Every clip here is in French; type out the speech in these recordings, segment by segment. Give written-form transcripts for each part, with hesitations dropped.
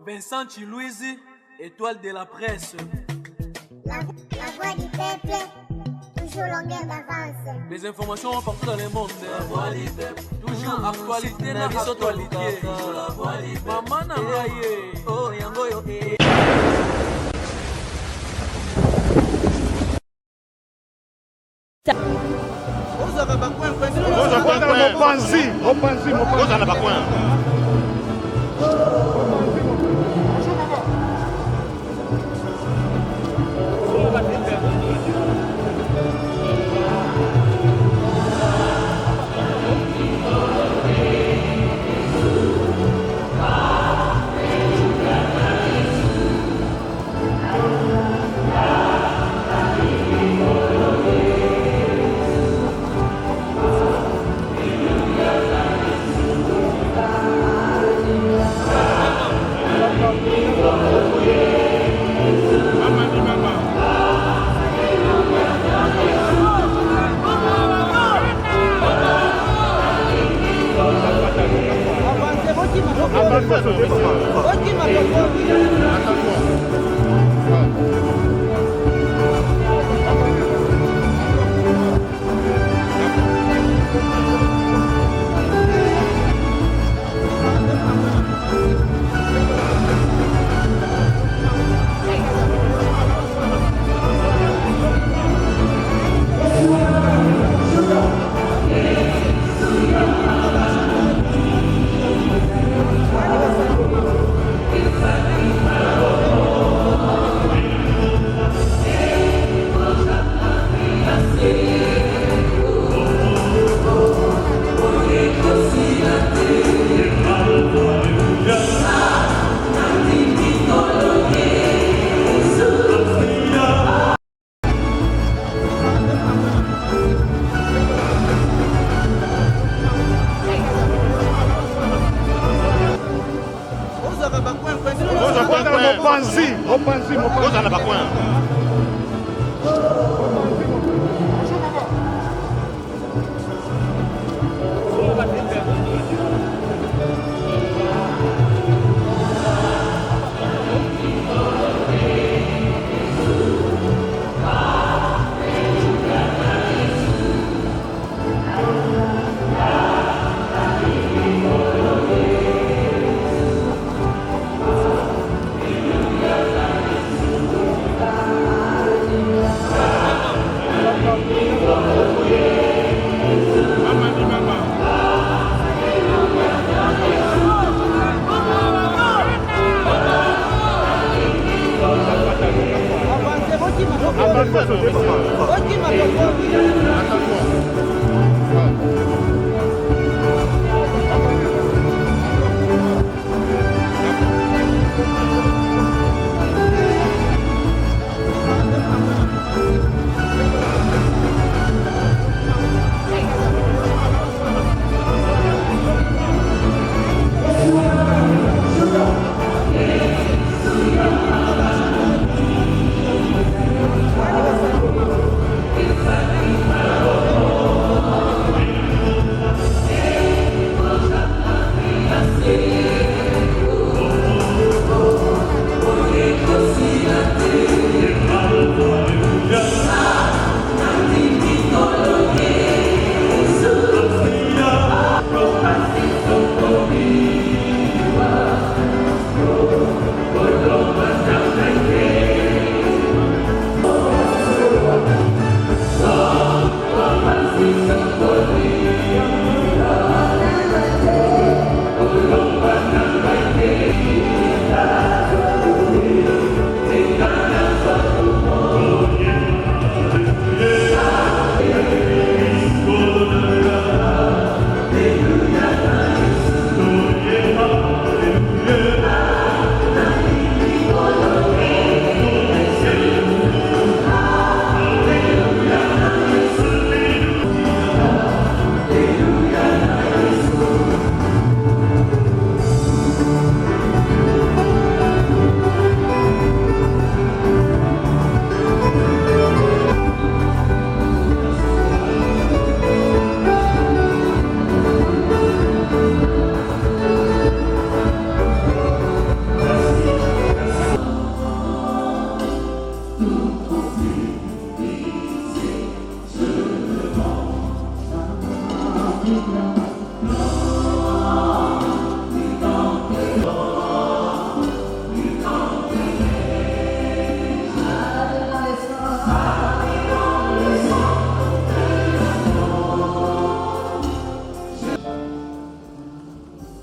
Vincent Chilouise, étoile de la presse. La voix du peuple, toujours longueur d'avance. Des informations partout dans le monde. La voix du peuple, toujours actualité na actualité. La voix du peuple, maman nangaye. Oh yango yo.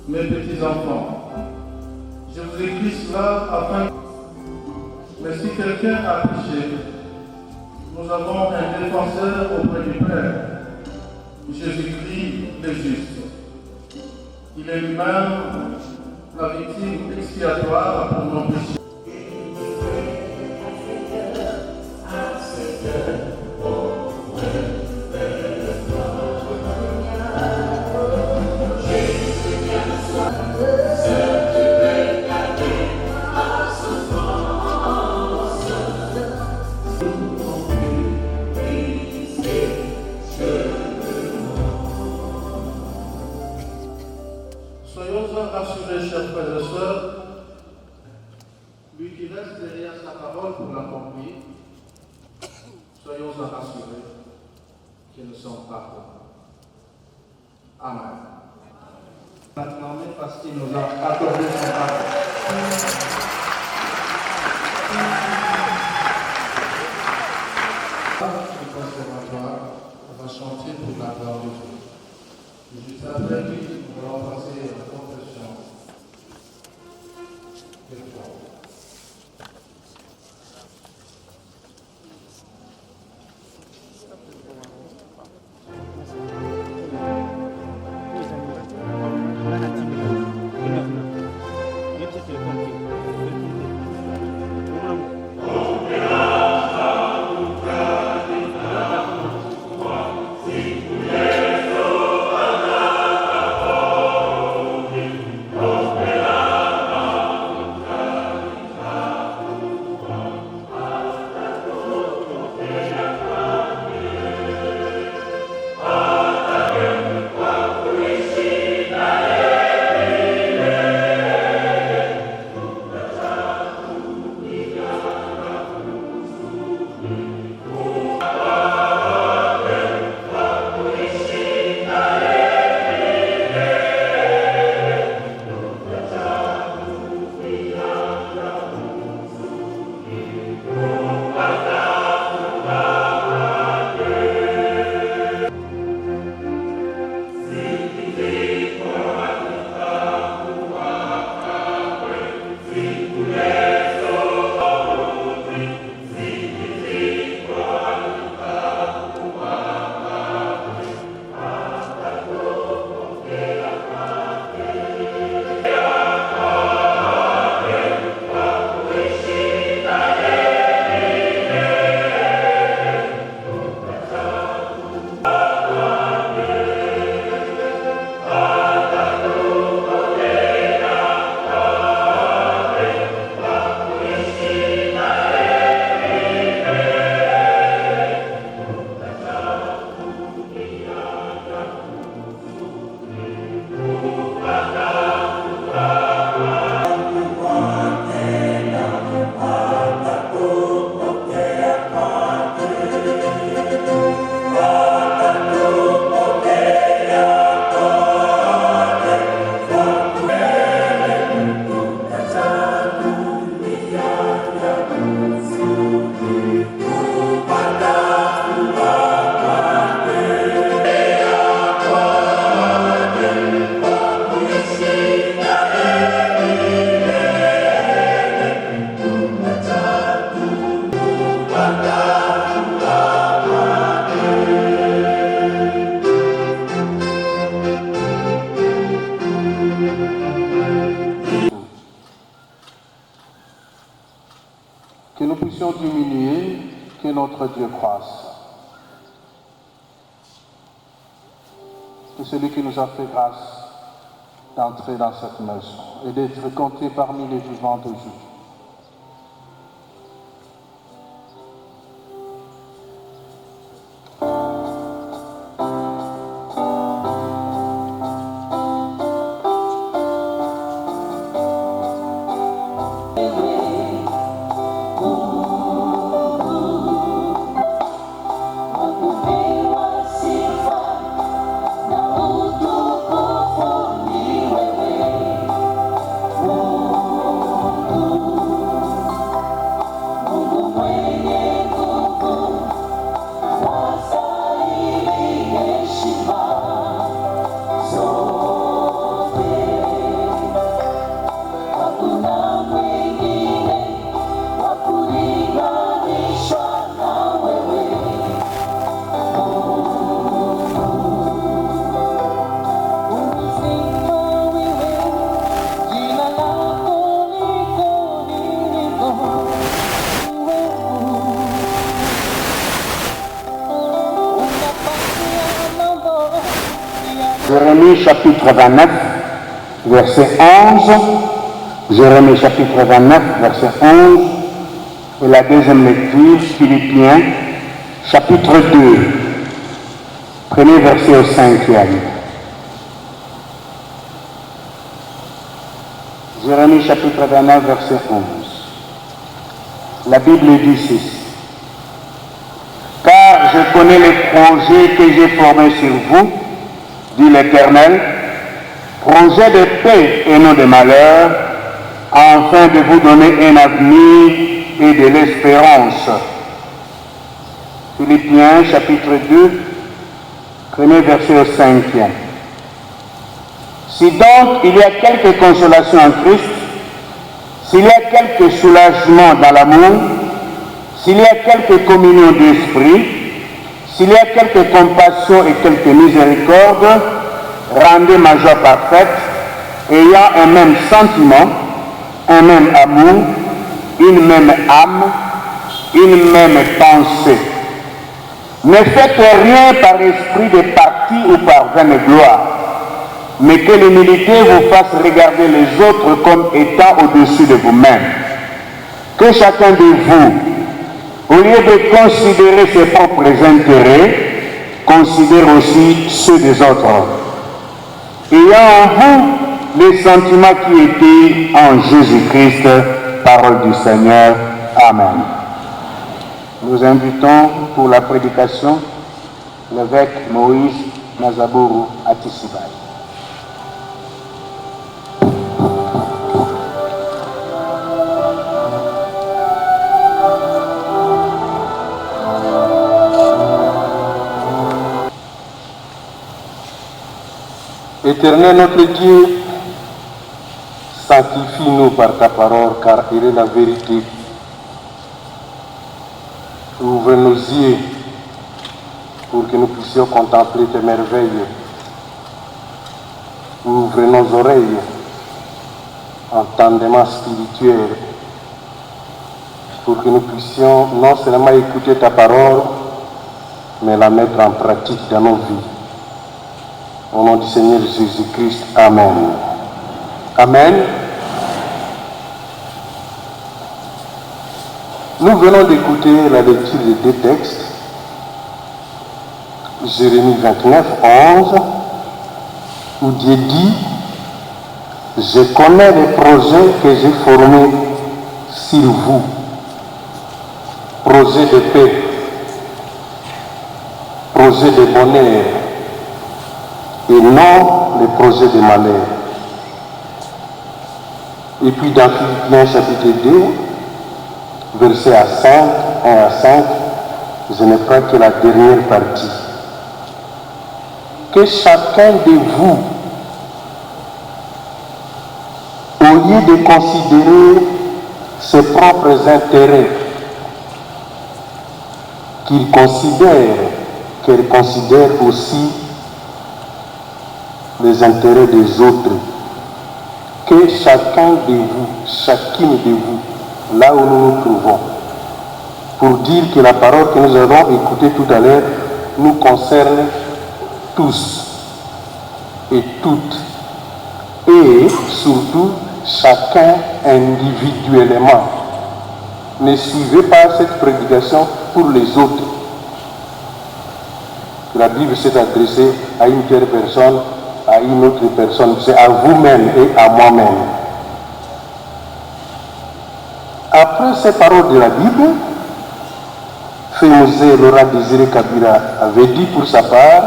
mes petits-enfants, je vous écris cela afin. Mais si quelqu'un a péché, nous avons un défenseur auprès du Père, Jésus-Christ le juste. Il est lui-même la victime expiatoire pour nos péchés. Soyons rassurés, chers frères et sœurs, lui qui reste derrière sa parole pour l'accomplir, soyons rassurés qu'ils ne sont pas là. Amen. Maintenant, parce qu'il nous a accordé son parole. Le conservatoire va chanter pour la gloire de Dieu. Juste après lui, nous allons passer à la confession de foi. Que nous puissions diminuer, que notre Dieu croisse. Que celui qui nous a fait grâce d'entrer dans cette maison et d'être compté parmi les vivants d'aujourd'hui. Jérémie chapitre 29, verset 11. Jérémie chapitre 29, verset 11. Et la deuxième lecture, Philippiens chapitre 2, premier verset au 5e. Jérémie chapitre 29, verset 11. La Bible dit ceci. Car je connais les projets que j'ai formés sur vous, dit l'Éternel, projets de paix et non de malheur, afin de vous donner un avenir et de l'espérance. Philippiens chapitre 2, premier verset au 5e. Si donc il y a quelque consolation en Christ, s'il y a quelque soulagement dans l'amour, s'il y a quelque communion d'esprit, s'il y a quelque compassion et quelque miséricorde, rendez ma joie parfaite, ayant un même sentiment, un même amour, une même âme, une même pensée. Ne faites rien par esprit de parti ou par vaine gloire, mais que l'humilité vous fasse regarder les autres comme étant au-dessus de vous-même. Que chacun de vous, au lieu de considérer ses propres intérêts, considère aussi ceux des autres. Ayant en vous les sentiments qui étaient en Jésus-Christ, parole du Seigneur. Amen. Nous invitons pour la prédication l'évêque Moïse Nazaburu Atisibai. Éternel notre Dieu, sanctifie-nous par ta parole, car elle est la vérité. Ouvre nos yeux pour que nous puissions contempler tes merveilles. Ouvre nos oreilles, entendement spirituel, pour que nous puissions non seulement écouter ta parole, mais la mettre en pratique dans nos vies. Au nom du Seigneur Jésus-Christ, Amen. Amen. Nous venons d'écouter la lecture de deux textes. Jérémie 29, 11, où Dieu dit « Je connais les projets que j'ai formés sur vous. Projets de paix, projets de bonheur, et non les projets de malheur. » Et puis dans Philippiens chapitre 2, versets 1 à 5, je ne prends que la dernière partie. Que chacun de vous, au lieu de considérer ses propres intérêts, qu'elle considère aussi les intérêts des autres. Que chacun de vous, chacune de vous, là où nous nous trouvons, pour dire que la parole que nous avons écoutée tout à l'heure nous concerne tous et toutes, et surtout chacun individuellement. Ne suivez pas cette prédication pour les autres. La Bible s'est adressée à une telle personne, à une autre personne, c'est à vous-même et à moi-même. Après ces paroles de la Bible, Fémosé Laurent Désiré Kabila avait dit pour sa part,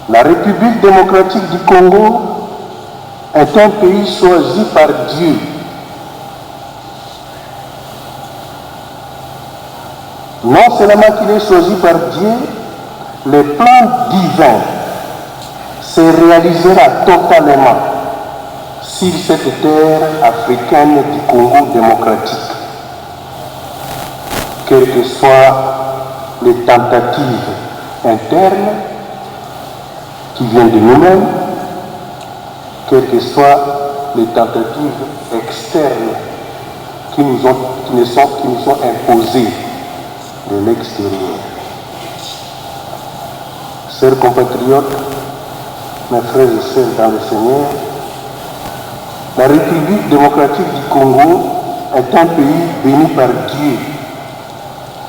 la République démocratique du Congo est un pays choisi par Dieu. Non seulement qu'il est choisi par Dieu, le plan divin se réalisera totalement sur cette terre africaine du Congo démocratique. Quelles que soient les tentatives internes qui viennent de nous-mêmes, quelles que soient les tentatives externes qui nous sont imposées de l'extérieur. Chers compatriotes, mes frères et sœurs dans le Seigneur, la République démocratique du Congo est un pays béni par Dieu,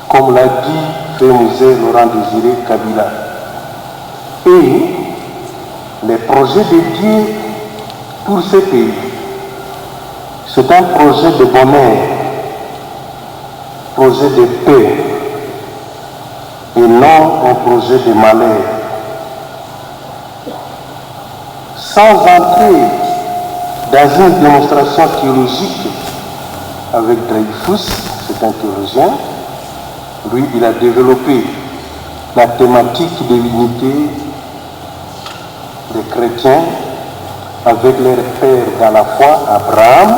comme l'a dit Frère Musée Laurent Désiré Kabila. Et les projets de Dieu pour ce pays, c'est un projet de bonheur, projet de paix, et non un projet de malheur. Sans entrer dans une démonstration théologique avec Dreyfus, c'est un théologien, lui il a développé la thématique de l'unité des chrétiens avec leur père dans la foi, Abraham.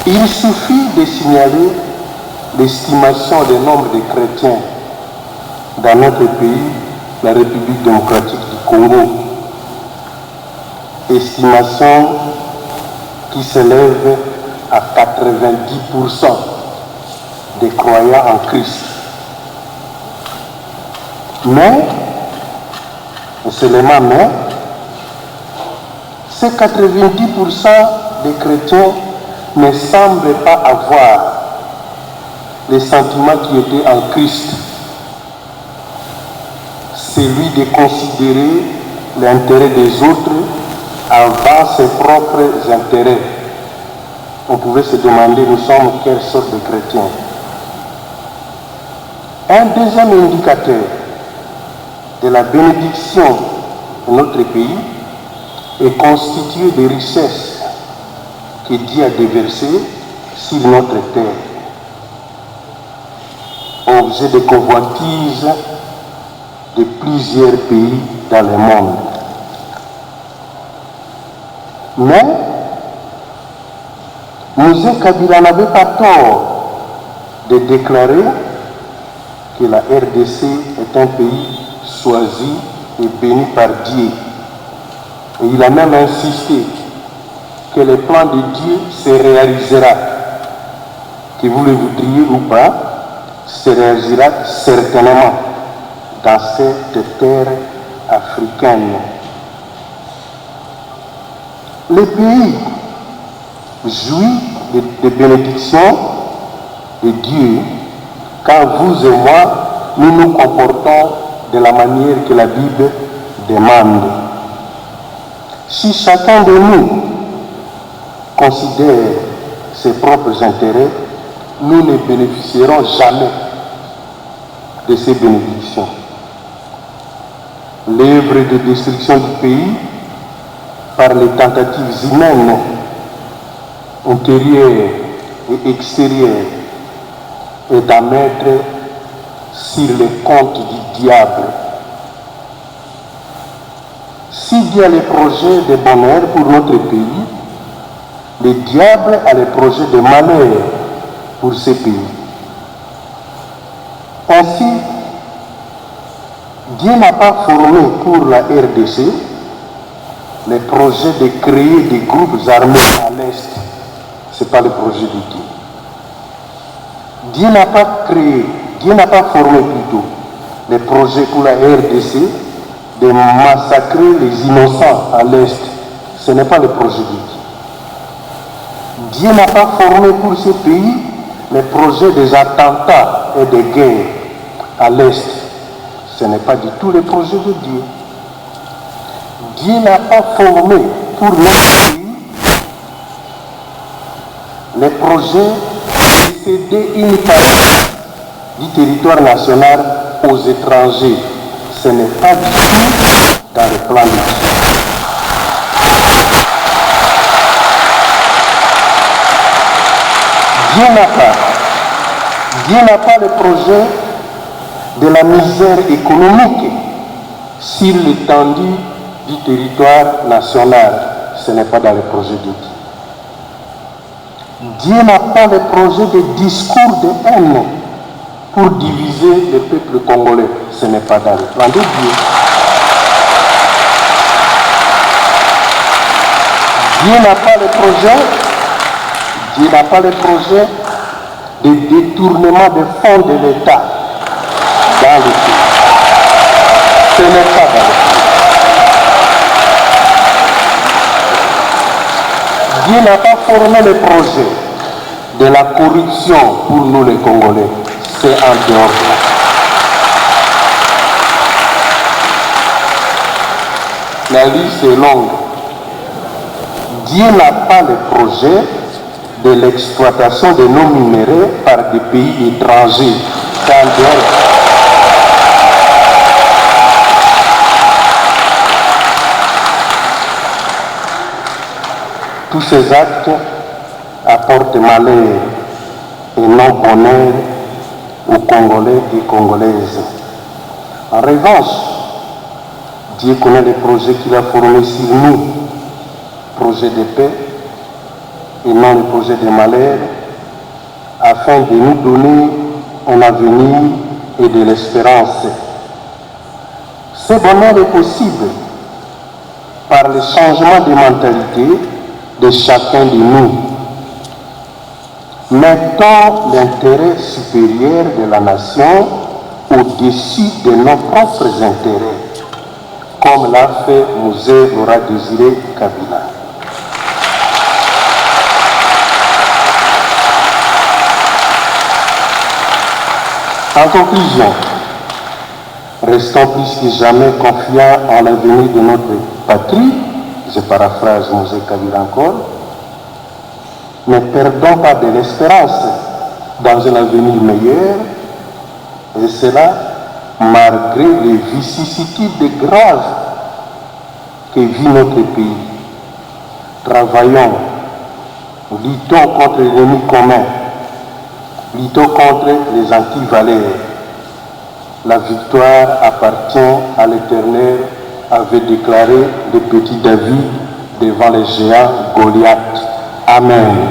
Il suffit de signaler l'estimation du nombre de chrétiens dans notre pays, la République démocratique du Congo. Estimation qui s'élève à 90% des croyants en Christ. Mais, et seulement mais, ces 90% des chrétiens ne semblent pas avoir les sentiments qui étaient en Christ. Celui de considérer l'intérêt des autres avant ses propres intérêts. On pouvait se demander, nous sommes quelle sorte de chrétiens? Un deuxième indicateur de la bénédiction de notre pays est constitué des richesses que Dieu a déversées sur notre terre. Objet de convoitise de plusieurs pays dans le monde. Mais Musée Kabila n'avait pas tort de déclarer que la RDC est un pays choisi et béni par Dieu. Et il a même insisté que le plan de Dieu se réalisera. Que vous le voudriez ou pas, se réalisera certainement dans cette terre africaine. Le pays jouit des bénédictions de Dieu quand vous et moi, nous nous comportons de la manière que la Bible demande. Si chacun de nous considère ses propres intérêts, nous ne bénéficierons jamais de ces bénédictions. L'œuvre de destruction du pays par les tentatives humaines, intérieures et extérieures, est à mettre sur le compte du diable. S'il y a les projets de bonheur pour notre pays, le diable a les projets de malheur pour ce pays. Ainsi, Dieu n'a pas formé pour la RDC le projet de créer des groupes armés à l'Est. Ce n'est pas le projet de Dieu. Dieu n'a pas créé, Dieu n'a pas formé plutôt le projet pour la RDC de massacrer les innocents à l'Est. Ce n'est pas le projet de Dieu. Dieu n'a pas formé pour ce pays le projet des attentats et des guerres à l'Est. Ce n'est pas du tout le projet de Dieu. Dieu n'a pas formé pour notre pays le projet de céder une partie du territoire national aux étrangers. Ce n'est pas du tout dans le plan de Dieu. Dieu n'a pas le projet de la misère économique sur l'étendue du territoire national. Ce n'est pas dans le projet de Dieu. Dieu n'a pas le projet de discours de haine pour diviser le peuple congolais. Ce n'est pas dans le plan de Dieu. Dieu n'a pas le projet de détournement des fonds de l'État dans le pays. Ce n'est pas dans le Dieu n'a pas formé le projet de la corruption pour nous les Congolais. C'est en dehors de là. La liste est longue. Dieu n'a pas le projet de l'exploitation de nos minéraux par des pays étrangers. C'est en dehors. Tous ces actes apportent malheur et non bonheur aux Congolais et Congolaises. En revanche, Dieu connaît les projets qu'il a formés sur nous, projets de paix et non les projets de malheur, afin de nous donner un avenir et de l'espérance. Ce bonheur est possible par le changement de mentalité de chacun de nous. Mettons l'intérêt supérieur de la nation au-dessus de nos propres intérêts, comme l'a fait Mzee Laurent Désiré Kabila. En conclusion, restons plus que jamais confiants en l'avenir de notre patrie. Je paraphrase Mzee Kabila encore. Ne perdons pas de l'espérance dans un avenir meilleur, et cela malgré les vicissitudes graves que vit notre pays. Travaillons, luttons contre l'ennemi commun, luttons contre les antivaleurs. La victoire appartient à l'Éternel, avait déclaré le petit David devant les géants Goliath. Amen.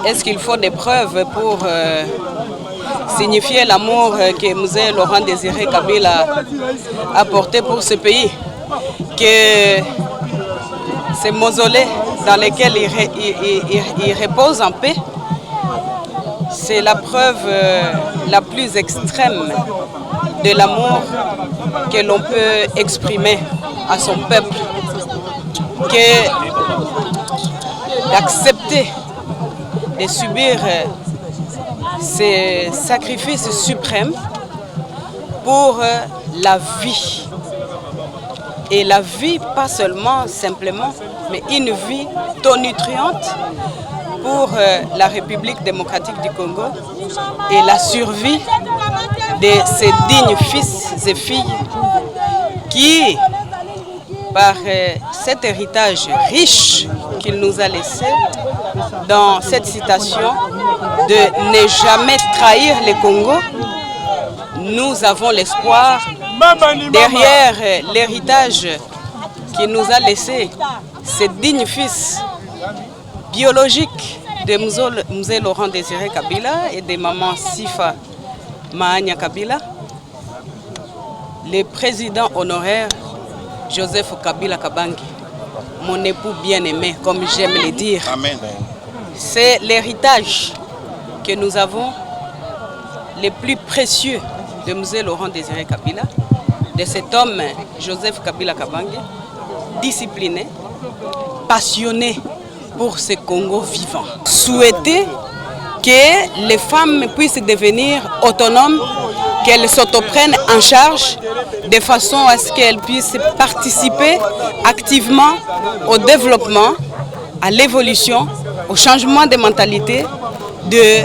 Est-ce qu'il faut des preuves pour signifier l'amour que Mzee Laurent Désiré Kabila a porté pour ce pays? Que ces mausolées dans lesquels il repose en paix, c'est la preuve la plus extrême de l'amour que l'on peut exprimer à son peuple, que d'accepter de subir ces sacrifices suprêmes pour la vie. Et la vie, pas seulement, simplement, mais une vie tonitruante pour la République démocratique du Congo et la survie de ces dignes fils et filles qui, par cet héritage riche qu'il nous a laissé, dans cette citation de ne jamais trahir le Congo, nous avons l'espoir, derrière l'héritage qu'il nous a laissé, ces dignes fils biologiques de Mzee Laurent Désiré Kabila et de maman Sifa Mahania Kabila, le président honoraire Joseph Kabila Kabange, mon époux bien-aimé, comme j'aime le dire. Amen. C'est l'héritage que nous avons le plus précieux de Mzee Laurent Désiré Kabila, de cet homme Joseph Kabila Kabange, discipliné, passionné pour ce Congo vivant. Souhaiter que les femmes puissent devenir autonomes, qu'elles s'autoprennent en charge de façon à ce qu'elles puissent participer activement au développement, à l'évolution, au changement de mentalité de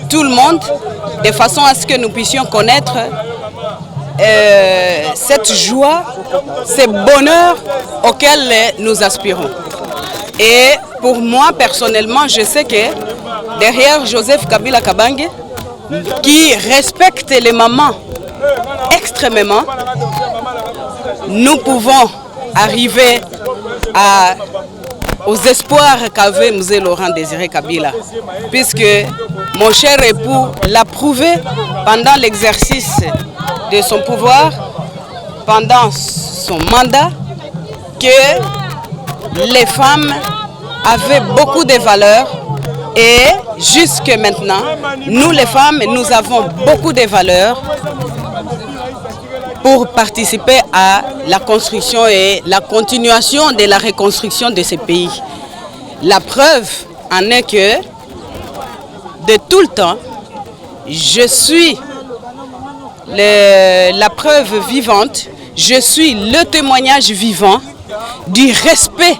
tout le monde, de façon à ce que nous puissions connaître cette joie, ce bonheur auquel nous aspirons. Et pour moi, personnellement, je sais que derrière Joseph Kabila Kabange, qui respecte les mamans extrêmement, nous pouvons arriver aux espoirs qu'avait Mzee Laurent Désiré Kabila, puisque mon cher époux l'a prouvé pendant l'exercice de son pouvoir, pendant son mandat, que les femmes avaient beaucoup de valeurs et jusque maintenant, nous les femmes, nous avons beaucoup de valeurs pour participer à la construction et la continuation de la reconstruction de ce pays. La preuve en est que de tout le temps, je suis la preuve vivante, je suis le témoignage vivant du respect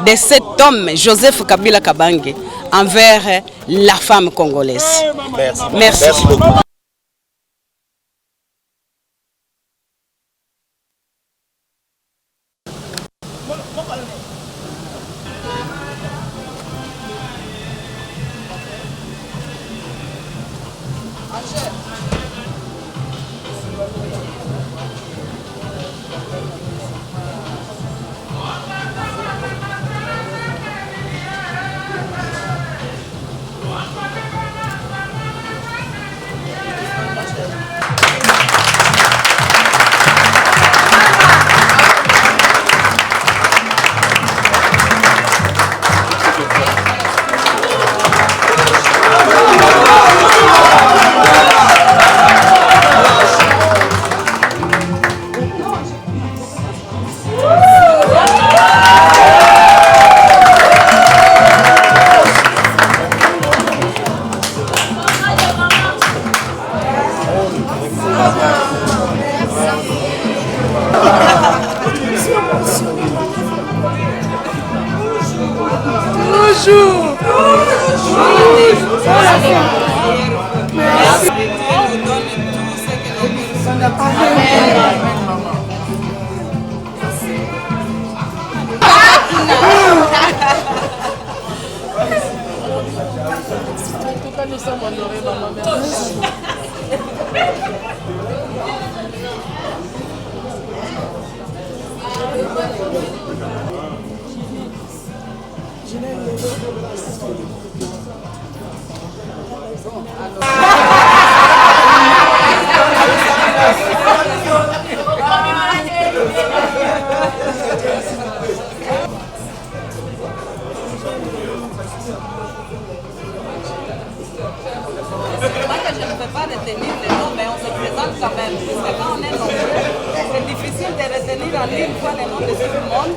de cet homme, Joseph Kabila Kabange, envers la femme congolaise. Merci. Merci. Merci beaucoup. savait pas retenir les noms, mais on se présente quand même. Parce que quand on est nombreux, c'est difficile de retenir en une fois les noms de tout le monde.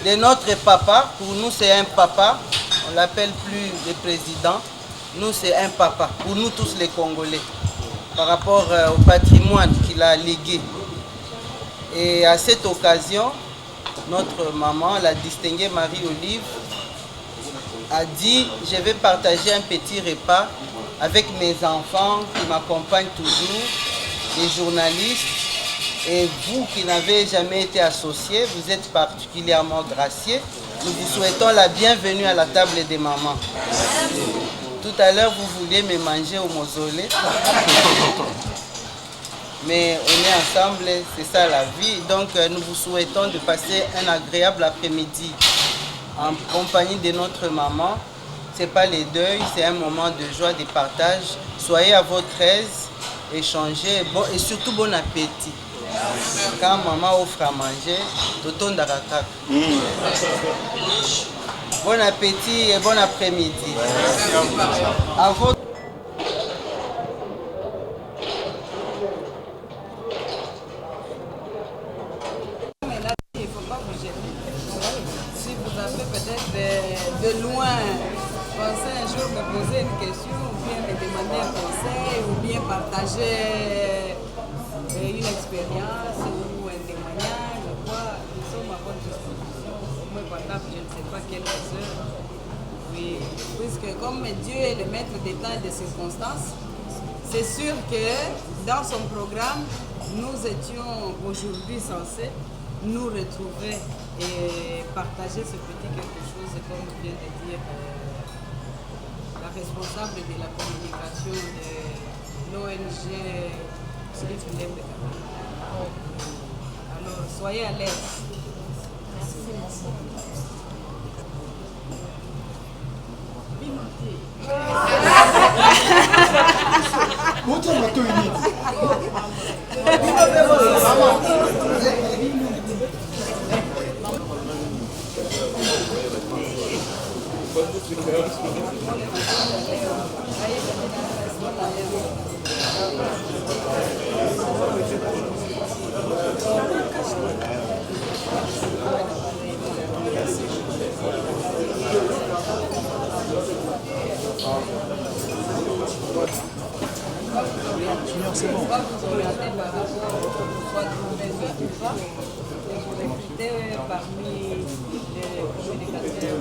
De notre papa, pour nous c'est un papa, on l'appelle plus le président, nous c'est un papa, pour nous tous les Congolais, par rapport au patrimoine qu'il a légué. Et à cette occasion, notre maman, la distinguée Marie-Olive, a dit « Je vais partager un petit repas avec mes enfants qui m'accompagnent toujours, les journalistes, et vous qui n'avez jamais été associés, vous êtes particulièrement graciés. Nous vous souhaitons la bienvenue à la table des mamans. Tout à l'heure, vous vouliez me manger au mausolée. Mais on est ensemble, c'est ça la vie. Donc nous vous souhaitons de passer un agréable après-midi en compagnie de notre maman. Ce n'est pas les deuils, c'est un moment de joie, de partage. Soyez à votre aise, échangez et surtout bon appétit. Quand maman offre à manger, Toto Ndarakak. Bon appétit et bon après-midi. À votre... Il ne faut pas vous gêner. Si vous avez peut-être de loin pensé un jour me poser une question, ou bien me demander un conseil, ou bien partager une expérience ou un témoignage, quoi, nous sommes à votre disposition, au moins pendant je ne sais pas quelle heure. Oui, puisque comme Dieu est le maître des temps et des circonstances, c'est sûr que dans son programme, nous étions aujourd'hui censés nous retrouver et partager ce petit quelque chose, comme vient de dire la responsable de la communication de l'ONG. Alors, soyez à l'aise. C'est bon. Parmi les communicateurs,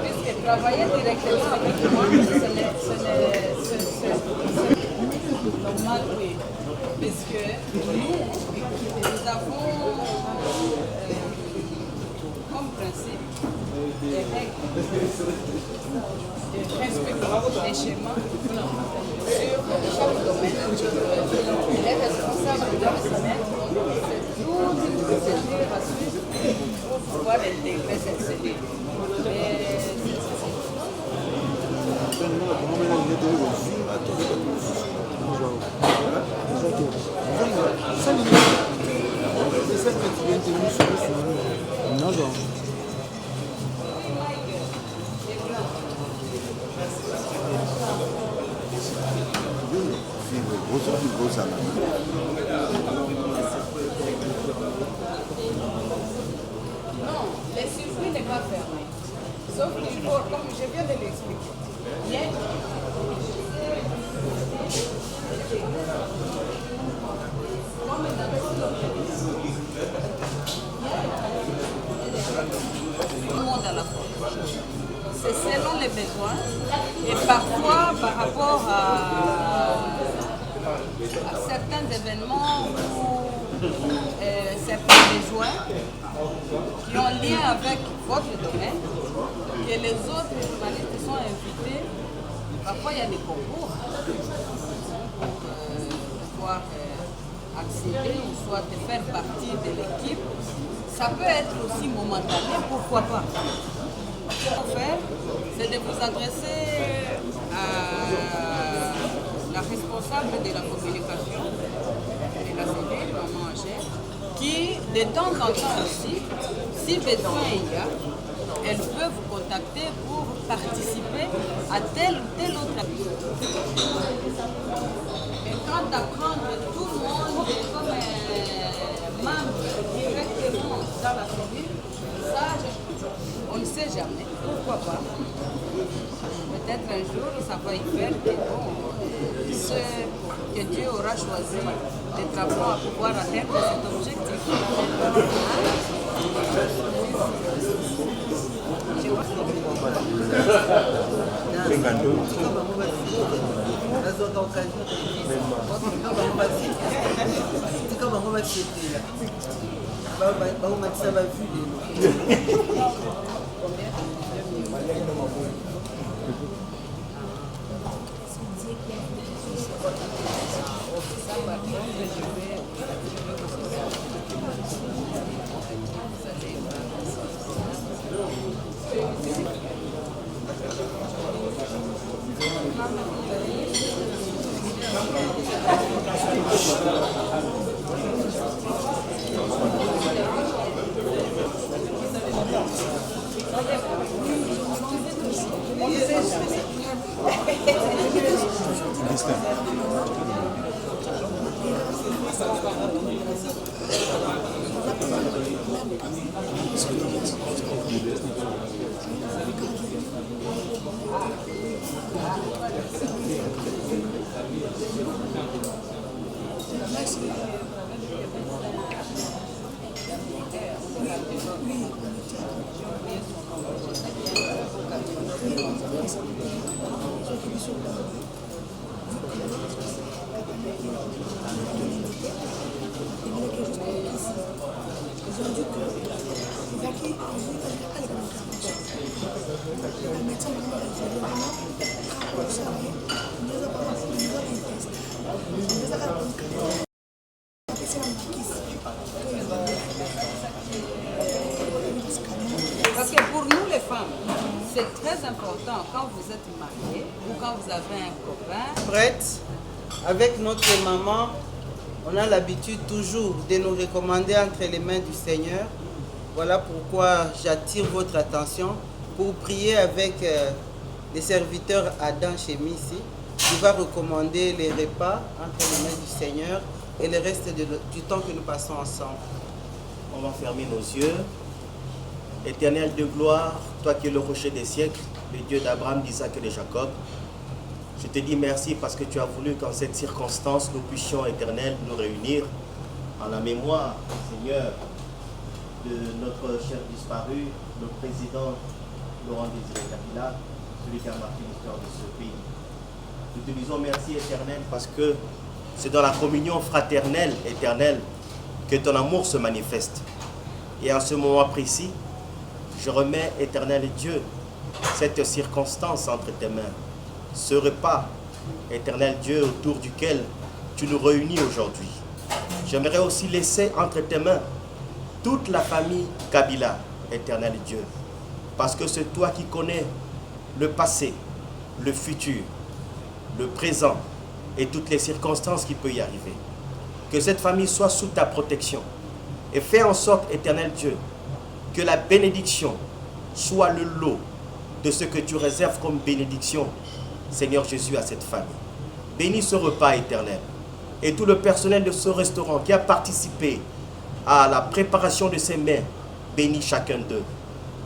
puisque travailler directement avec moi, c'est normal, oui. Puisque nous avons comme principe des règles de respecter les schémas sur chaque domaine. Les responsables doivent se mettre toute une procédure à suivre pour pouvoir intégrer cette cellule. Non, les circuits n'est pas fermé. Sauf qu'il faut, comme Je viens de l'expliquer. Tout le monde à la fois. C'est selon les besoins et parfois par rapport à certains événements ou certains besoins qui ont lien avec votre domaine, que les autres journalistes sont invités. Parfois il y a des concours pour pouvoir accéder ou soit de faire partie de l'équipe. Ça peut être aussi momentané, pourquoi pas. Ce qu'il faut faire, c'est de vous adresser à la responsable de la communication de la cellule, maman Angèle, qui de temps en temps aussi, si besoin il y a, elle peut vous contacter pour participer à tel ou tel autre activité. Et quand d'apprendre tout le monde comme membre directement dans la cellule, ça, on ne sait jamais. Pourquoi pas? Peut-être un jour, ça va y faire que bon, ceux que Dieu aura choisi de travailler à pouvoir atteindre cet objectif. Parce que pour nous les femmes, c'est très important quand vous êtes mariée ou quand vous avez un copain. Prête, avec notre maman, on a l'habitude toujours de nous recommander entre les mains du Seigneur. Voilà pourquoi j'attire votre attention pour prier avec les serviteurs Adam Chémi ici, qui va recommander les repas entre les mains du Seigneur et le reste du temps que nous passons ensemble. On va fermer nos yeux. Éternel de gloire, toi qui es le rocher des siècles, le Dieu d'Abraham, d'Isaac et de Jacob, je te dis merci parce que tu as voulu qu'en cette circonstance, nous puissions, Éternel, nous réunir en la mémoire, Seigneur, de notre cher disparu, le président Laurent Désiré Kabila, celui qui a marqué l'histoire de ce pays. Nous te disons merci, Éternel, parce que c'est dans la communion fraternelle, éternelle, que ton amour se manifeste. Et en ce moment précis, je remets, Éternel Dieu, cette circonstance entre tes mains. Ce repas, Éternel Dieu, autour duquel tu nous réunis aujourd'hui. J'aimerais aussi laisser entre tes mains toute la famille Kabila, Éternel Dieu. Parce que c'est toi qui connais le passé, le futur, le présent et toutes les circonstances qui peuvent y arriver. Que cette famille soit sous ta protection. Et fais en sorte, Éternel Dieu, que la bénédiction soit le lot de ce que tu réserves comme bénédiction, Seigneur Jésus, à cette famille. Bénis ce repas éternel. Et tout le personnel de ce restaurant qui a participé à la préparation de ces mets, bénis chacun d'eux.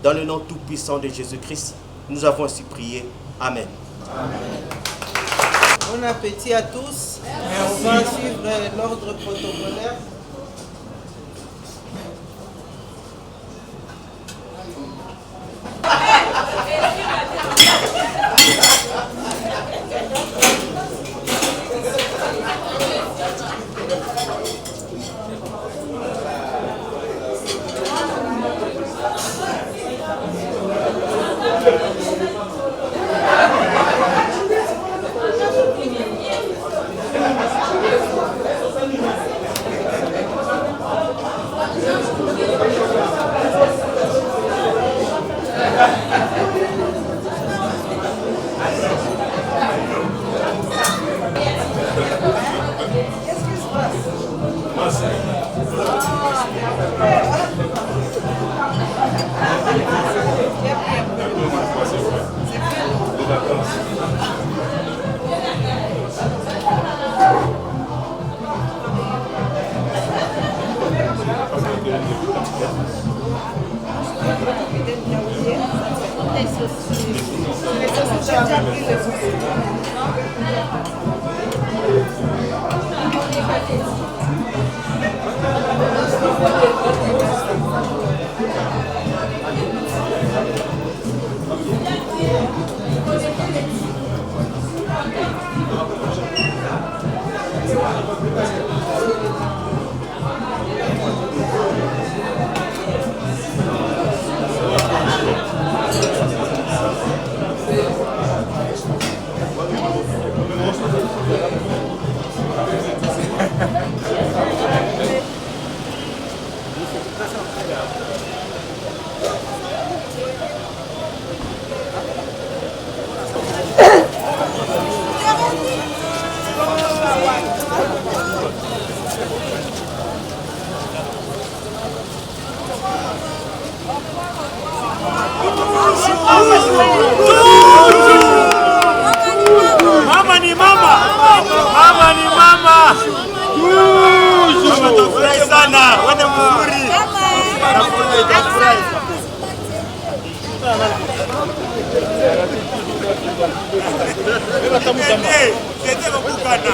Dans le nom tout-puissant de Jésus-Christ, Nous avons aussi prié. Amen. Bon appétit à tous. On va suivre l'ordre protocolaire. Mama ni mama. Mama ni mama. Mama tafurahi sana. Wende mzuri. Tafurahi. Tete mbukana.